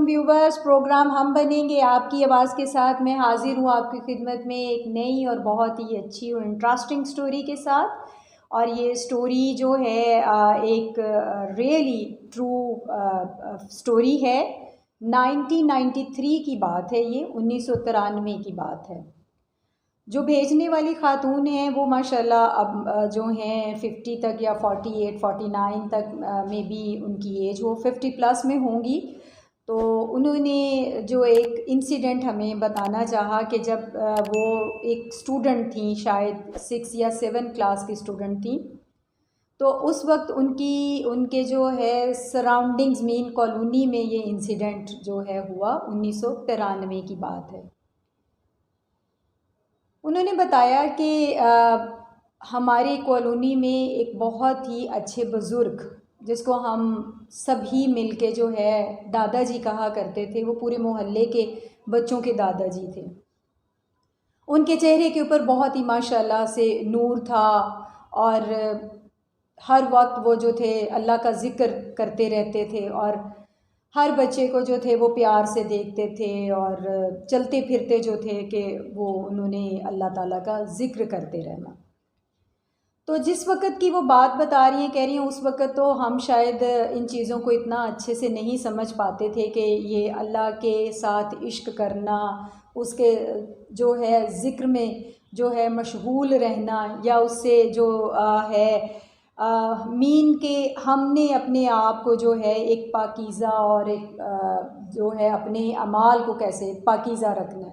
Viewers, programme ہم بنیں گے آپ کی آواز کے ساتھ میں حاضر ہوں آپ کی خدمت میں ایک نئی اور بہت ہی اچھی اور انٹرسٹنگ سٹوری کے ساتھ. اور یہ سٹوری جو ہے ایک ریئلی ٹرو سٹوری ہے. 1993 کی بات ہے، یہ 1993 کی بات ہے. جو بھیجنے والی خاتون ہیں وہ ماشاءاللہ اب جو ہیں 50 تک یا 48 49 تک میں بھی ان کی ایج ہو 50 پلس میں ہوں گی. تو انہوں نے جو ایک انسیڈنٹ ہمیں بتانا چاہا کہ جب وہ ایک اسٹوڈنٹ تھیں، شاید 6 یا 7 کلاس کی اسٹوڈنٹ تھیں، تو اس وقت ان کے جو ہے سراؤنڈنگز مین کالونی میں یہ انسیڈنٹ جو ہے ہوا. 1993 کی بات ہے. انہوں نے بتایا کہ ہماری کالونی میں ایک بہت ہی اچھے بزرگ، جس کو ہم سبھی مل کے جو ہے دادا جی کہا کرتے تھے، وہ پورے محلے کے بچوں کے دادا جی تھے. ان کے چہرے کے اوپر بہت ہی ماشاءاللہ سے نور تھا، اور ہر وقت وہ جو تھے اللہ کا ذکر کرتے رہتے تھے، اور ہر بچے کو جو تھے وہ پیار سے دیکھتے تھے، اور چلتے پھرتے جو تھے کہ وہ انہوں نے اللہ تعالیٰ کا ذکر کرتے رہنا. تو جس وقت کی وہ بات بتا رہی ہیں، کہہ رہی ہیں اس وقت تو ہم شاید ان چیزوں کو اتنا اچھے سے نہیں سمجھ پاتے تھے کہ یہ اللہ کے ساتھ عشق کرنا، اس کے جو ہے ذکر میں جو ہے مشغول رہنا، یا اس سے جو ہے مین کہ ہم نے اپنے آپ کو جو ہے ایک پاکیزہ اور ایک جو ہے اپنے اعمال کو کیسے پاکیزہ رکھنا ہے.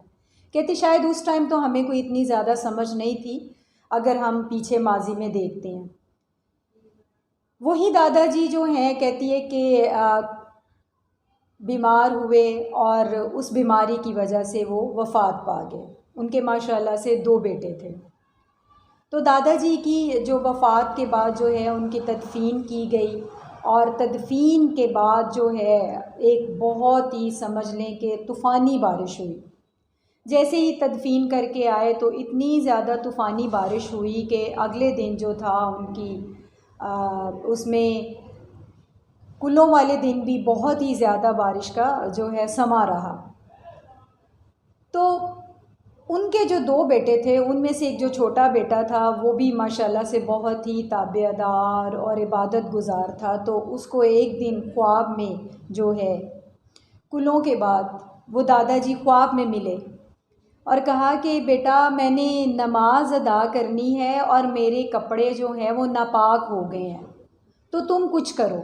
کہتے شاید اس ٹائم تو ہمیں کوئی اتنی زیادہ سمجھ نہیں تھی اگر ہم پیچھے ماضی میں دیکھتے ہیں. وہی دادا جی جو ہیں، کہتی ہے کہ بیمار ہوئے اور اس بیماری کی وجہ سے وہ وفات پا گئے. ان کے ماشاءاللہ سے 2 بیٹے تھے. تو دادا جی کی جو وفات کے بعد جو ہے ان کی تدفین کی گئی، اور تدفین کے بعد جو ہے ایک بہت ہی سمجھ لیں کہ طوفانی بارش ہوئی. جیسے ہی تدفین کر کے آئے تو اتنی زیادہ طوفانی بارش ہوئی کہ اگلے دن جو تھا ان کی اس میں کلوں والے دن بھی بہت ہی زیادہ بارش کا جو ہے سما رہا. تو ان کے جو 2 بیٹے تھے، ان میں سے ایک جو چھوٹا بیٹا تھا وہ بھی ماشاءاللہ سے بہت ہی تابع دار اور عبادت گزار تھا. تو اس کو ایک دن خواب میں جو ہے کلوں کے بعد وہ دادا جی خواب میں ملے اور کہا کہ بیٹا میں نے نماز ادا کرنی ہے اور میرے کپڑے جو ہیں وہ ناپاک ہو گئے ہیں، تو تم کچھ کرو.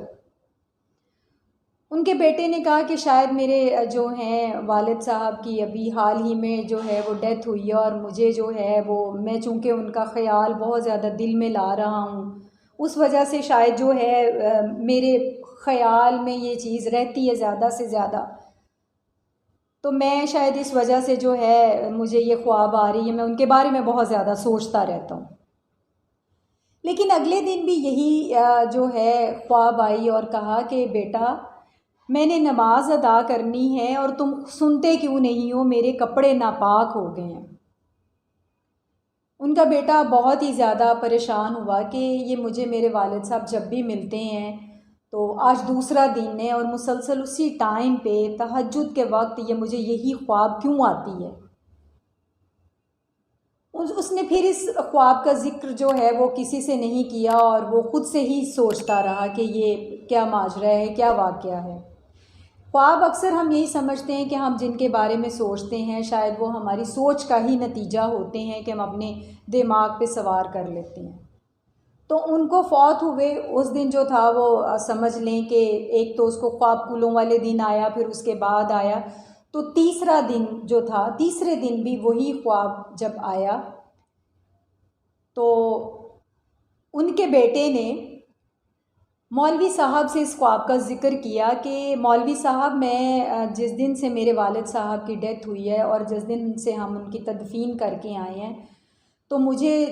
ان کے بیٹے نے کہا کہ شاید میرے جو ہیں والد صاحب کی ابھی حال ہی میں جو ہے وہ ڈیتھ ہوئی ہے، اور مجھے جو ہے وہ میں چونکہ ان کا خیال بہت زیادہ دل میں لا رہا ہوں، اس وجہ سے شاید جو ہے میرے خیال میں یہ چیز رہتی ہے زیادہ سے زیادہ، تو میں شاید اس وجہ سے جو ہے مجھے یہ خواب آ رہی ہے، میں ان کے بارے میں بہت زیادہ سوچتا رہتا ہوں. لیکن اگلے دن بھی یہی جو ہے خواب آئی اور کہا کہ بیٹا میں نے نماز ادا کرنی ہے اور تم سنتے کیوں نہیں ہو، میرے کپڑے ناپاک ہو گئے ہیں. ان کا بیٹا بہت ہی زیادہ پریشان ہوا کہ یہ مجھے میرے والد صاحب جب بھی ملتے ہیں تو آج دوسرا دن ہے اور مسلسل اسی ٹائم پہ تہجد کے وقت یہ مجھے یہی خواب کیوں آتی ہے. اس نے پھر اس خواب کا ذکر جو ہے وہ کسی سے نہیں کیا، اور وہ خود سے ہی سوچتا رہا کہ یہ کیا ماجرا ہے، کیا واقعہ ہے. خواب اکثر ہم یہی سمجھتے ہیں کہ ہم جن کے بارے میں سوچتے ہیں شاید وہ ہماری سوچ کا ہی نتیجہ ہوتے ہیں کہ ہم اپنے دماغ پہ سوار کر لیتے ہیں. تو ان کو فوت ہوئے اس دن جو تھا وہ سمجھ لیں کہ ایک تو اس کو خواب کلوں والے دن آیا، پھر اس کے بعد آیا، تو تیسرا دن جو تھا، تیسرے دن بھی وہی خواب جب آیا تو ان کے بیٹے نے مولوی صاحب سے اس خواب کا ذکر کیا کہ مولوی صاحب میں جس دن سے میرے والد صاحب کی ڈیتھ ہوئی ہے اور جس دن سے ہم ان کی تدفین کر کے آئے ہیں، تو مجھے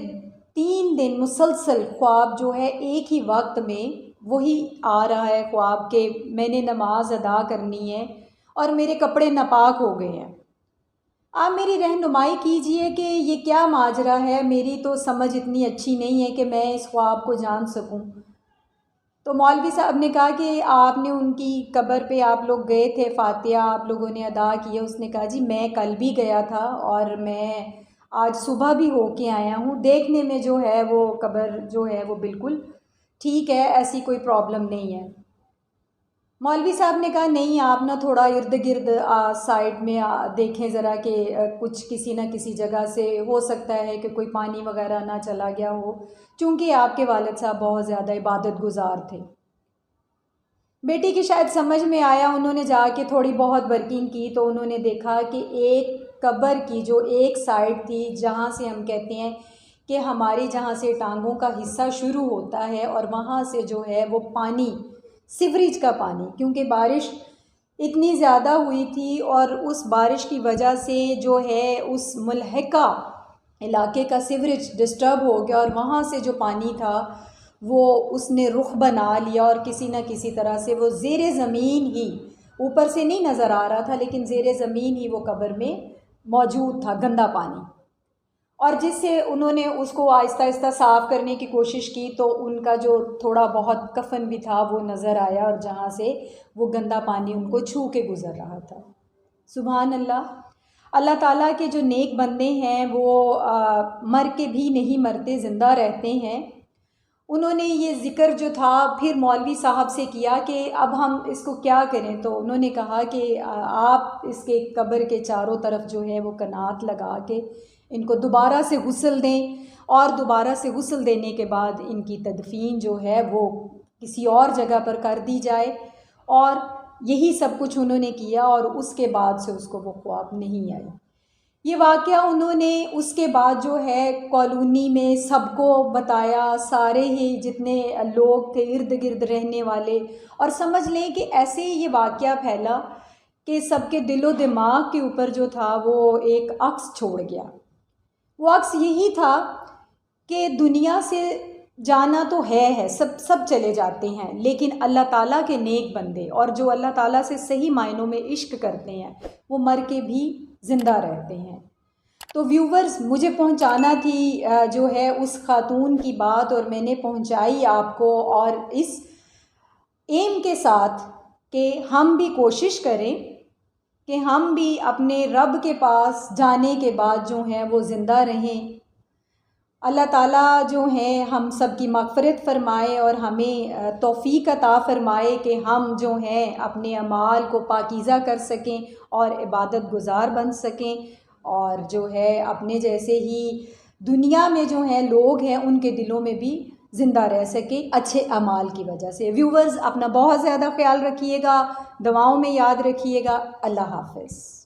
3 دن مسلسل خواب جو ہے ایک ہی وقت میں وہی آ رہا ہے خواب کہ میں نے نماز ادا کرنی ہے اور میرے کپڑے ناپاک ہو گئے ہیں. آپ میری رہنمائی کیجئے کہ یہ کیا ماجرا ہے، میری تو سمجھ اتنی اچھی نہیں ہے کہ میں اس خواب کو جان سکوں. تو مولوی صاحب نے کہا کہ آپ نے ان کی قبر پہ آپ لوگ گئے تھے، فاتحہ آپ لوگوں نے ادا کی ہے؟ اس نے کہا جی میں کل بھی گیا تھا اور میں آج صبح بھی ہو کے آیا ہوں، دیکھنے میں جو ہے وہ قبر جو ہے وہ بالکل ٹھیک ہے، ایسی کوئی پرابلم نہیں ہے۔ مولوی صاحب نے کہا نہیں، آپ نا تھوڑا ارد گرد سائڈ میں دیکھیں ذرا کہ کچھ کسی نہ کسی جگہ سے ہو سکتا ہے کہ کوئی پانی وغیرہ نہ چلا گیا ہو، چونکہ آپ کے والد صاحب بہت زیادہ عبادت گزار تھے۔ بیٹی کی شاید سمجھ میں آیا، انہوں نے جا کے تھوڑی بہت ورکنگ کی تو انہوں نے دیکھا کہ ایک قبر کی جو ایک سائڈ تھی، جہاں سے ہم کہتے ہیں کہ ہماری جہاں سے ٹانگوں کا حصہ شروع ہوتا ہے اور وہاں سے جو ہے وہ پانی، سیوریج کا پانی، کیونکہ بارش اتنی زیادہ ہوئی تھی اور اس بارش کی وجہ سے جو ہے اس ملحقہ علاقے کا سیوریج ڈسٹرب ہو گیا اور وہاں سے جو پانی تھا وہ اس نے رخ بنا لیا اور کسی نہ کسی طرح سے وہ زیر زمین ہی، اوپر سے نہیں نظر آ رہا تھا لیکن زیر زمین ہی وہ قبر میں موجود تھا، گندا پانی۔ اور جس سے انہوں نے اس کو آہستہ آہستہ صاف کرنے کی کوشش کی تو ان کا جو تھوڑا بہت کفن بھی تھا وہ نظر آیا اور جہاں سے وہ گندا پانی ان کو چھو کے گزر رہا تھا۔ سبحان اللہ! اللہ تعالیٰ کے جو نیک بندے ہیں وہ مر کے بھی نہیں مرتے، زندہ رہتے ہیں۔ انہوں نے یہ ذکر جو تھا پھر مولوی صاحب سے کیا کہ اب ہم اس کو کیا کریں، تو انہوں نے کہا کہ آپ اس کے قبر کے چاروں طرف جو ہے وہ کنات لگا کے ان کو دوبارہ سے غسل دیں اور دوبارہ سے غسل دینے کے بعد ان کی تدفین جو ہے وہ کسی اور جگہ پر کر دی جائے، اور یہی سب کچھ انہوں نے کیا اور اس کے بعد سے اس کو وہ خواب نہیں آئی۔ یہ واقعہ انہوں نے اس کے بعد جو ہے کالونی میں سب کو بتایا، سارے ہی جتنے لوگ تھے ارد گرد رہنے والے، اور سمجھ لیں کہ ایسے ہی یہ واقعہ پھیلا کہ سب کے دل و دماغ کے اوپر جو تھا وہ ایک عکس چھوڑ گیا۔ وہ عکس یہی تھا کہ دنیا سے جانا تو ہے سب چلے جاتے ہیں، لیکن اللہ تعالیٰ کے نیک بندے اور جو اللہ تعالیٰ سے صحیح معنوں میں عشق کرتے ہیں وہ مر کے بھی زندہ رہتے ہیں۔ تو ویورز، مجھے پہنچانا تھی جو ہے اس خاتون کی بات اور میں نے پہنچائی آپ کو، اور اس ایم کے ساتھ کہ ہم بھی کوشش کریں کہ ہم بھی اپنے رب کے پاس جانے کے بعد جو ہیں وہ زندہ رہیں۔ اللہ تعالیٰ جو ہیں ہم سب کی مغفرت فرمائے اور ہمیں توفیق عطا فرمائے کہ ہم جو ہیں اپنے اعمال کو پاکیزہ کر سکیں اور عبادت گزار بن سکیں، اور جو ہے اپنے جیسے ہی دنیا میں جو ہیں لوگ ہیں ان کے دلوں میں بھی زندہ رہ سکیں اچھے اعمال کی وجہ سے۔ ویورز، اپنا بہت زیادہ خیال رکھیے گا، دعاؤں میں یاد رکھیے گا۔ اللہ حافظ۔